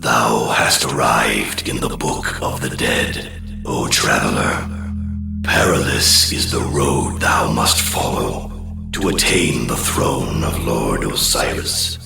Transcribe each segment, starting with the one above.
Thou hast arrived in the Book of the Dead, O traveler. Perilous is the road thou must follow to attain the throne of Lord Osiris.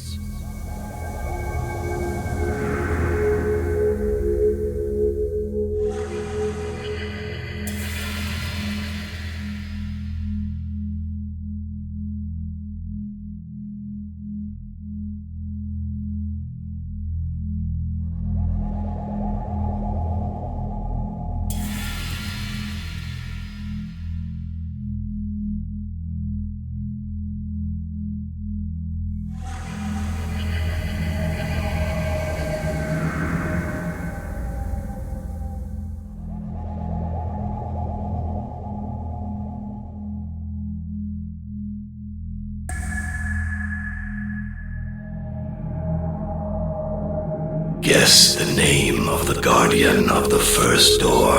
Guess the name of the guardian of the first door,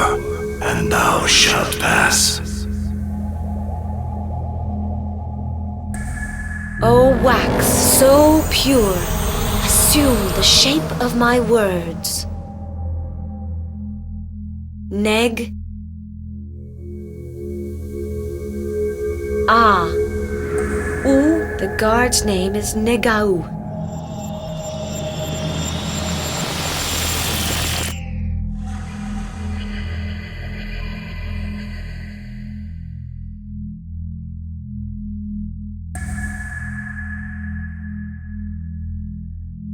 and thou shalt pass. O wax so pure, assume the shape of my words. Neg. The guard's name is Negau.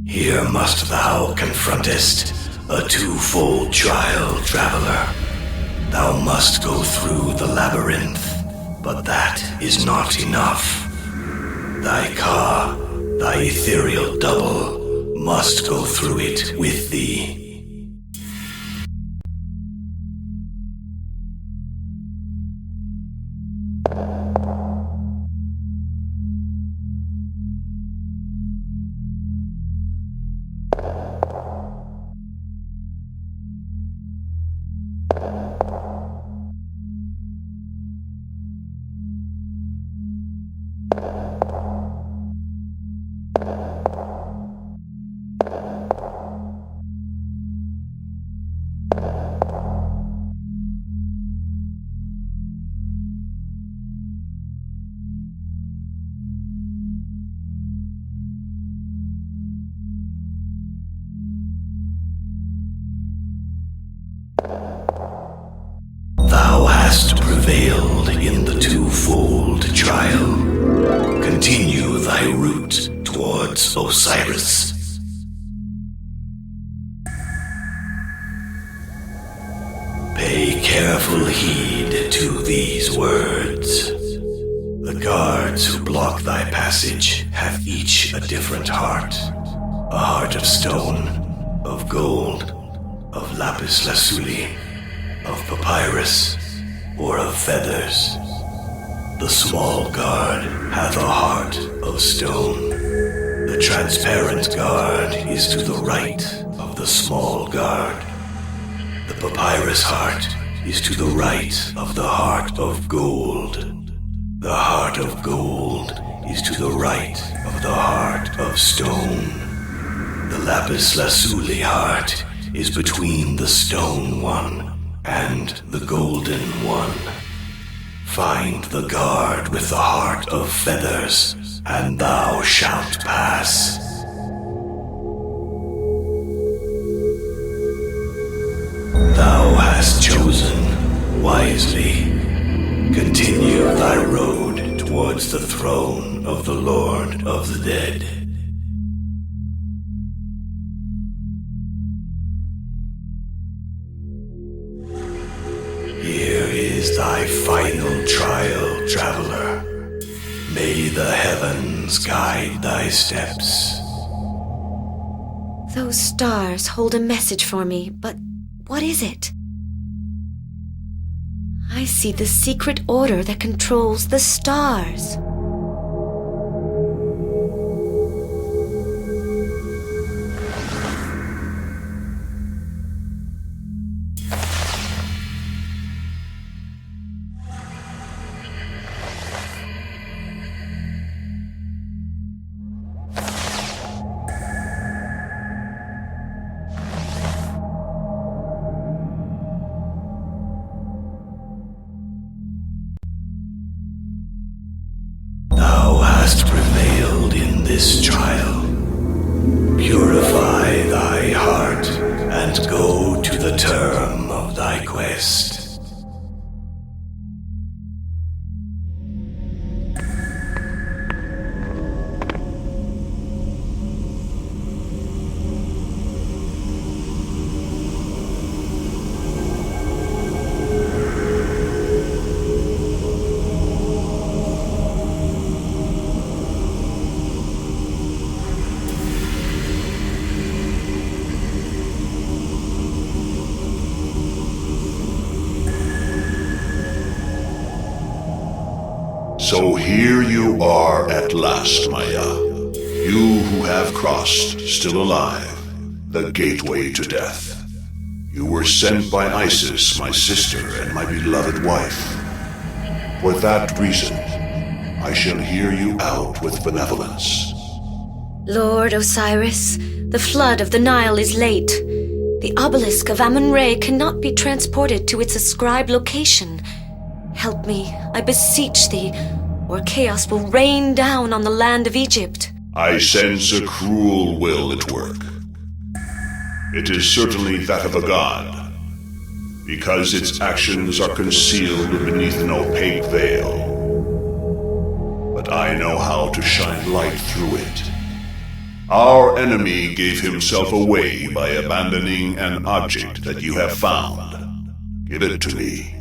Here must thou confrontest a twofold trial, traveler. Thou must go through the labyrinth, but that is not enough. Thy Ka, thy ethereal double, must go through it with thee. Thou hast prevailed in the twofold trial. Continue thy route towards Osiris. Pay careful heed to these words. The guards who block thy passage have each a different heart. A heart of stone, of gold, of lapis lazuli, of papyrus, or of feathers. The small guard hath a heart of stone. The transparent guard is to the right of the small guard. The papyrus heart is to the right of the heart of gold. The heart of gold is to the right of the heart of stone. The lapis lazuli heart is between the stone one and the golden one. Find the guard with the heart of feathers, and thou shalt pass. Thou hast chosen wisely. Continue thy road towards the throne of the Lord of the Dead. Here is thy final trial, traveler. May the heavens guide thy steps. Those stars hold a message for me, but what is it? I see the secret order that controls the stars. this trial. Purify thy heart and go to the term of thy quest. So here you are at last, Maya. You who have crossed, still alive, the gateway to death. You were sent by Isis, my sister and my beloved wife. For that reason, I shall hear you out with benevolence. Lord Osiris, the flood of the Nile is late. The obelisk of Amun-Re cannot be transported to its ascribed location. Help me, I beseech thee, or chaos will rain down on the land of Egypt. I sense a cruel will at work. It is certainly that of a god, because its actions are concealed beneath an opaque veil. But I know how to shine light through it. Our enemy gave himself away by abandoning an object that you have found. Give it to me.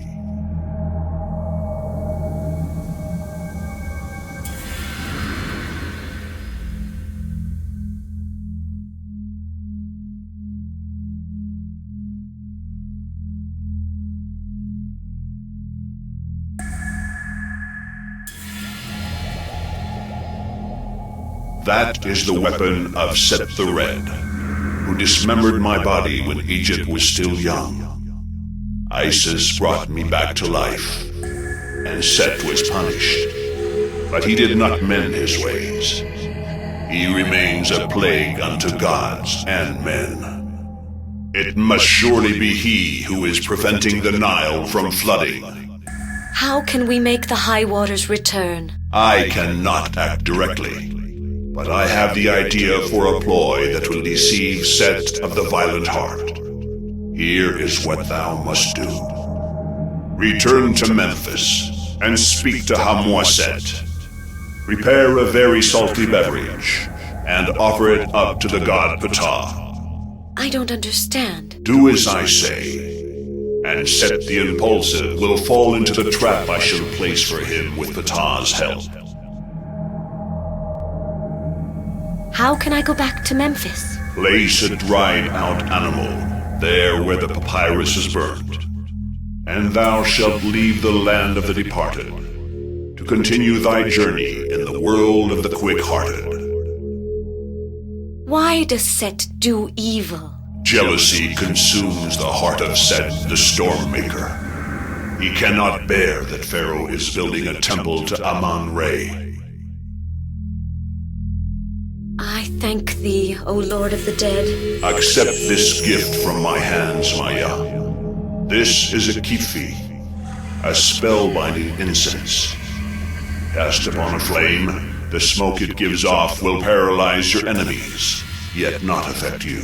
That is the weapon of Set the Red, who dismembered my body when Egypt was still young. Isis brought me back to life, and Set was punished. But he did not mend his ways. He remains a plague unto gods and men. It must surely be he who is preventing the Nile from flooding. How can we make the high waters return? I cannot act directly. But I have the idea for a ploy that will deceive Set of the Violent Heart. Here is what thou must do. Return to Memphis and speak to Hamwaset. Prepare a very salty beverage and offer it up to the god Ptah. I don't understand. Do as I say, and Set the Impulsive will fall into the trap I shall place for him with Ptah's help. How can I go back to Memphis? Place a dried-out animal there where the papyrus is burned, and thou shalt leave the land of the departed to continue thy journey in the world of the quick-hearted. Why does Set do evil? Jealousy consumes the heart of Set, the Stormmaker. He cannot bear that Pharaoh is building a temple to Amun-Re. I thank thee, O Lord of the Dead. Accept this gift from my hands, Maya. This is a kifi, a spellbinding incense. Cast upon a flame, the smoke it gives off will paralyze your enemies, yet not affect you.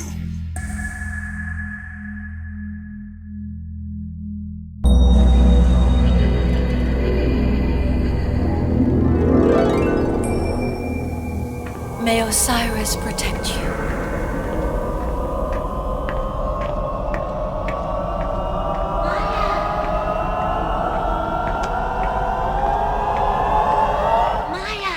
May Osiris protect you. Maya!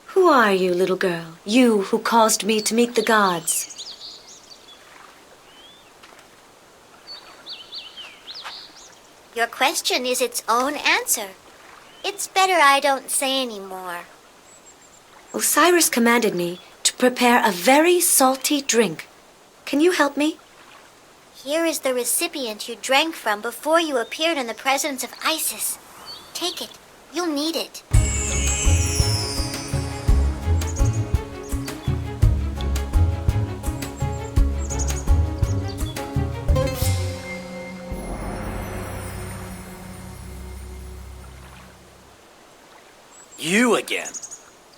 Who are you, little girl? You who caused me to meet the gods. Your question is its own answer. It's better I don't say any more. Osiris commanded me to prepare a very salty drink. Can you help me? Here is the recipient you drank from before you appeared in the presence of Isis. Take it. You'll need it. You again?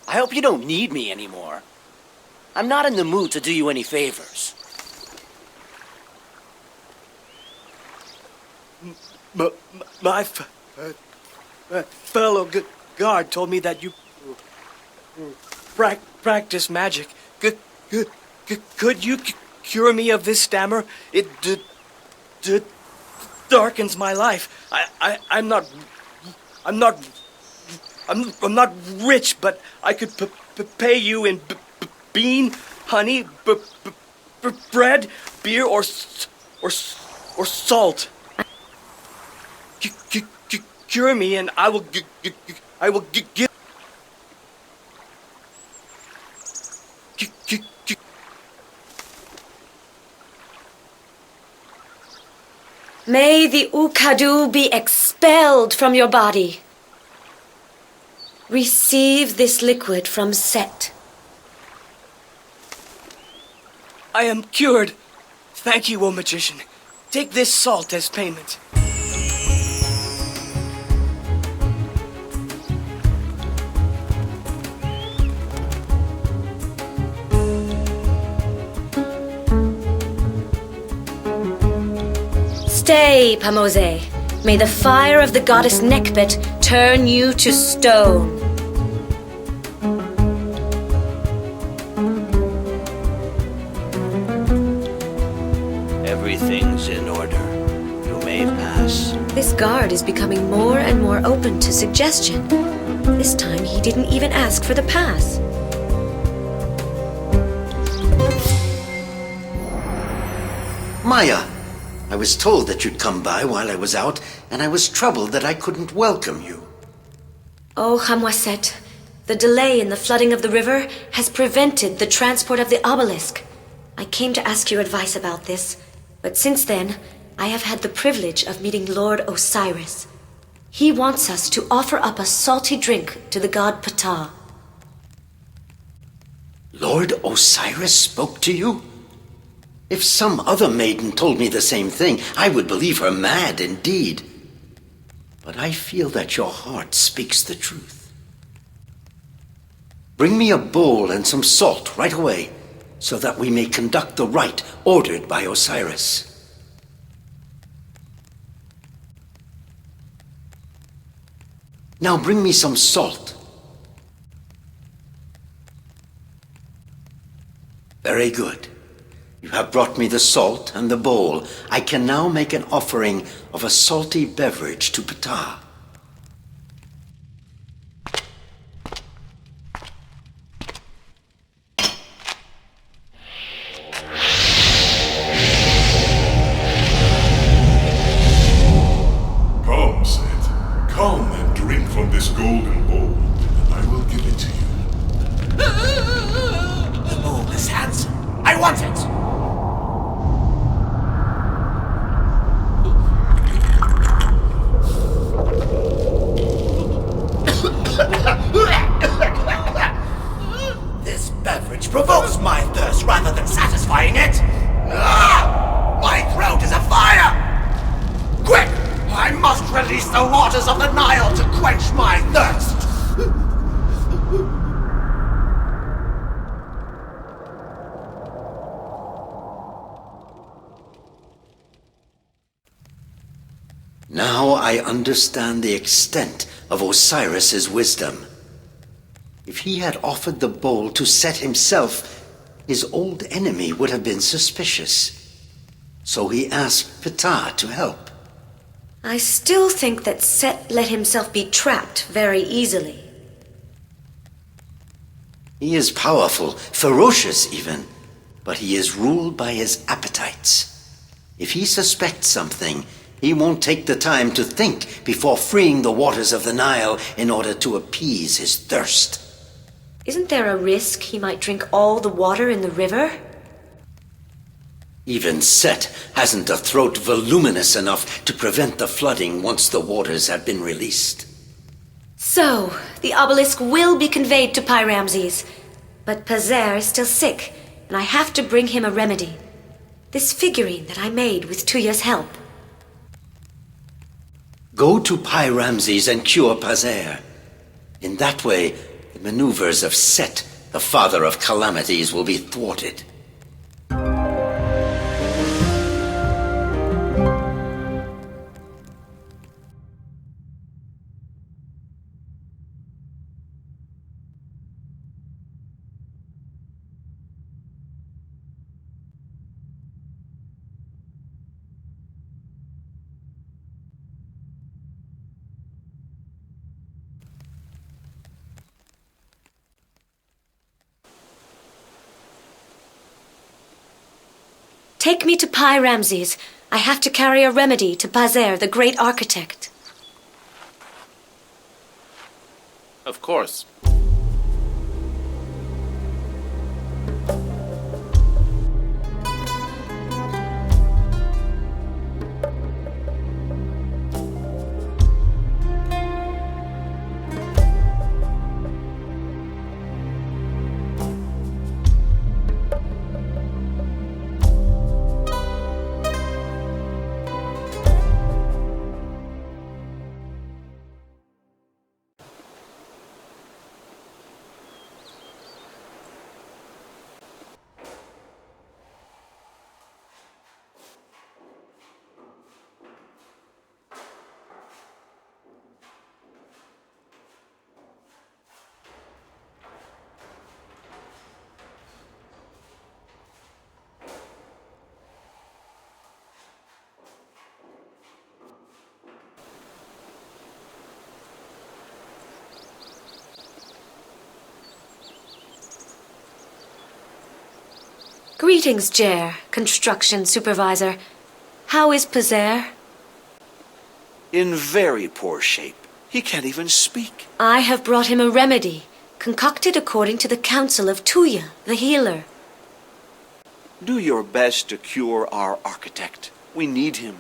I hope you don't need me anymore. I'm not in the mood to do you any favors. My fellow guard told me that you practice magic. Could you cure me of this stammer? It darkens my life. I'm not rich, but I could pay you in bean, honey, bread, beer, or salt. Cure me, and I will give. May the Ukadu be expelled from your body. Receive this liquid from Set. I am cured. Thank you, O magician. Take this salt as payment. Stay, Pamose. May the fire of the goddess Nekbet turn you to stone. Everything's in order. You may pass. This guard is becoming more and more open to suggestion. This time he didn't even ask for the pass. Maya, I was told that you'd come by while I was out, and I was troubled that I couldn't welcome you. Oh, Hamwaset, the delay in the flooding of the river has prevented the transport of the obelisk. I came to ask your advice about this, but since then, I have had the privilege of meeting Lord Osiris. He wants us to offer up a salty drink to the god Ptah. Lord Osiris spoke to you? If some other maiden told me the same thing, I would believe her mad indeed. But I feel that your heart speaks the truth. Bring me a bowl and some salt right away, so that we may conduct the rite ordered by Osiris. Now bring me some salt. Very good. You have brought me the salt and the bowl. I can now make an offering of a salty beverage to Ptah. Come, Seth. Come and drink from this golden bowl, and I will give it to you. The bowl is handsome. I want it! This beverage provokes my thirst rather than satisfying it. Ah! My throat is afire! Quick! I must release the waters of the Nile to quench my thirst! Now I understand the extent of Osiris's wisdom. If he had offered the bowl to Set himself, his old enemy would have been suspicious. So he asked Ptah to help. I still think that Set let himself be trapped very easily. He is powerful, ferocious even, but he is ruled by his appetites. If he suspects something, he won't take the time to think before freeing the waters of the Nile in order to appease his thirst. Isn't there a risk he might drink all the water in the river? Even Set hasn't a throat voluminous enough to prevent the flooding once the waters have been released. So, the obelisk will be conveyed to Ramses, but Pazer is still sick, and I have to bring him a remedy. This figurine that I made with Tuya's help. Go to Ramses and cure Pazer. In that way, the maneuvers of Set, the father of calamities, will be thwarted. Take me to Pharaoh Ramses. I have to carry a remedy to Pazer, the great architect. Of course. Greetings, Jer, construction supervisor. How is Pazer? In very poor shape. He can't even speak. I have brought him a remedy, concocted according to the counsel of Tuya, the healer. Do your best to cure our architect. We need him.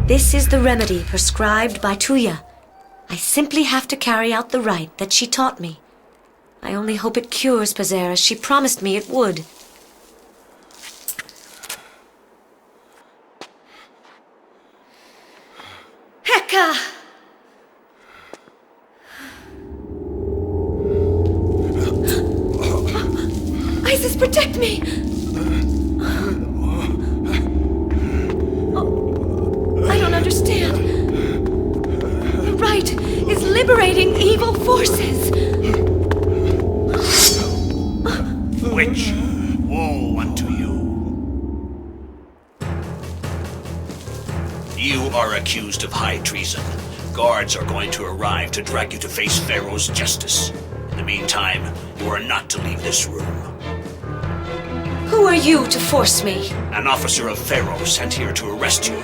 This is the remedy prescribed by Tuya. I simply have to carry out the rite that she taught me. I only hope it cures Pazer as she promised me it would. Heka! Isis, protect me! I don't understand. The rite is liberating evil forces. Witch, woe unto you. You are accused of high treason. Guards are going to arrive to drag you to face Pharaoh's justice. In the meantime, you are not to leave this room. Who are you to force me? An officer of Pharaoh sent here to arrest you.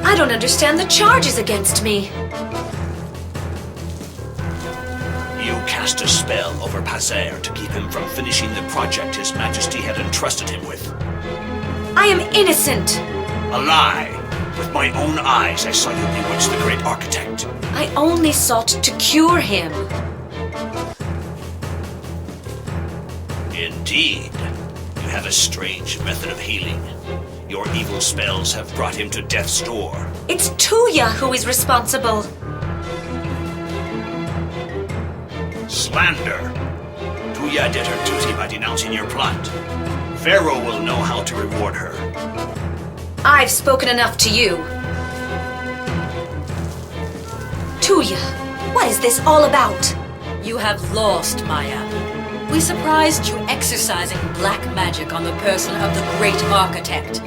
I don't understand the charges against me. You cast a spell over Pazer to keep him from finishing the project His Majesty had entrusted him with. I am innocent. A lie. With my own eyes, I saw you bewitch the great architect. I only sought to cure him. Indeed. You have a strange method of healing. Your evil spells have brought him to death's door. It's Tuya who is responsible. Slander. Tuya did her duty by denouncing your plot. Pharaoh will know how to reward her. I've spoken enough to you. Tuya, what is this all about? You have lost, Maya. We surprised you exercising black magic on the person of the great architect.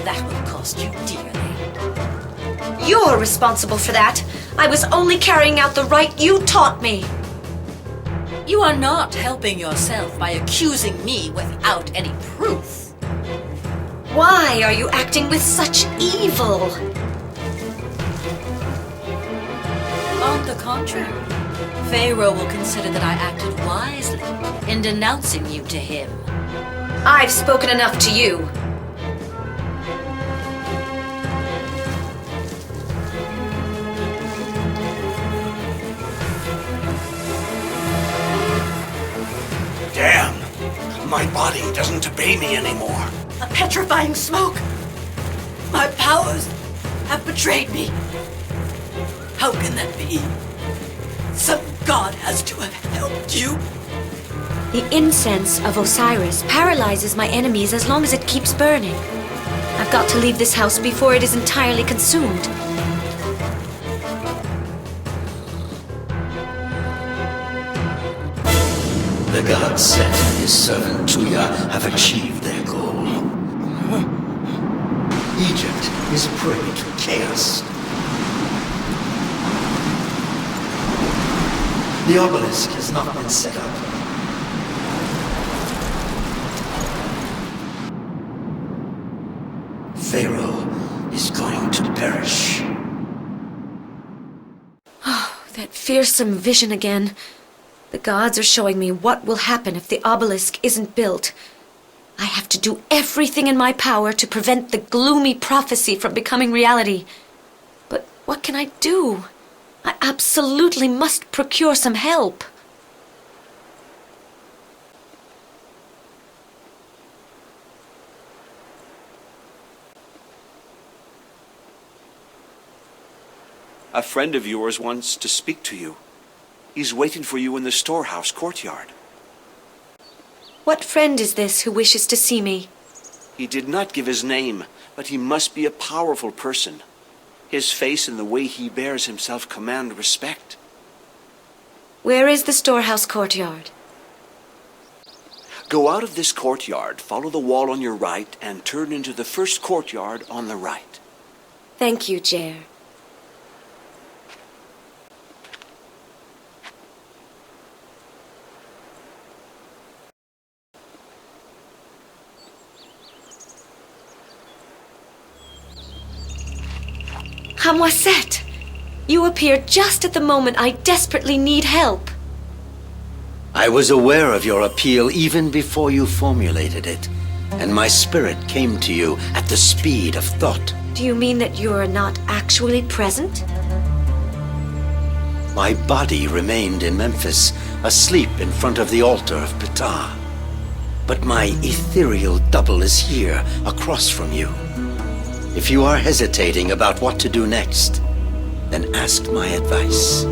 That will cost you dearly. You're responsible for that. I was only carrying out the rite you taught me. You are not helping yourself by accusing me without any proof. Why are you acting with such evil? On the contrary, Pharaoh will consider that I acted wisely in denouncing you to him. I've spoken enough to you. My body doesn't obey me anymore. A petrifying smoke! My powers have betrayed me. How can that be? Some god has to have helped you. The incense of Osiris paralyzes my enemies as long as it keeps burning. I've got to leave this house before it is entirely consumed. The god Set and his servant Tuya have achieved their goal. Egypt is prey to chaos. The obelisk has not been set up. Pharaoh is going to perish. Oh, that fearsome vision again. The gods are showing me what will happen if the obelisk isn't built. I have to do everything in my power to prevent the gloomy prophecy from becoming reality. But what can I do? I absolutely must procure some help. A friend of yours wants to speak to you. He's waiting for you in the storehouse courtyard. What friend is this who wishes to see me? He did not give his name, but he must be a powerful person. His face and the way he bears himself command respect. Where is the storehouse courtyard? Go out of this courtyard, follow the wall on your right, and turn into the first courtyard on the right. Thank you, Jer. Hamwaset! You appeared just at the moment I desperately need help. I was aware of your appeal even before you formulated it, and my spirit came to you at the speed of thought. Do you mean that you're not actually present? My body remained in Memphis, asleep in front of the altar of Ptah. But my ethereal double is here, across from you. If you are hesitating about what to do next, then ask my advice.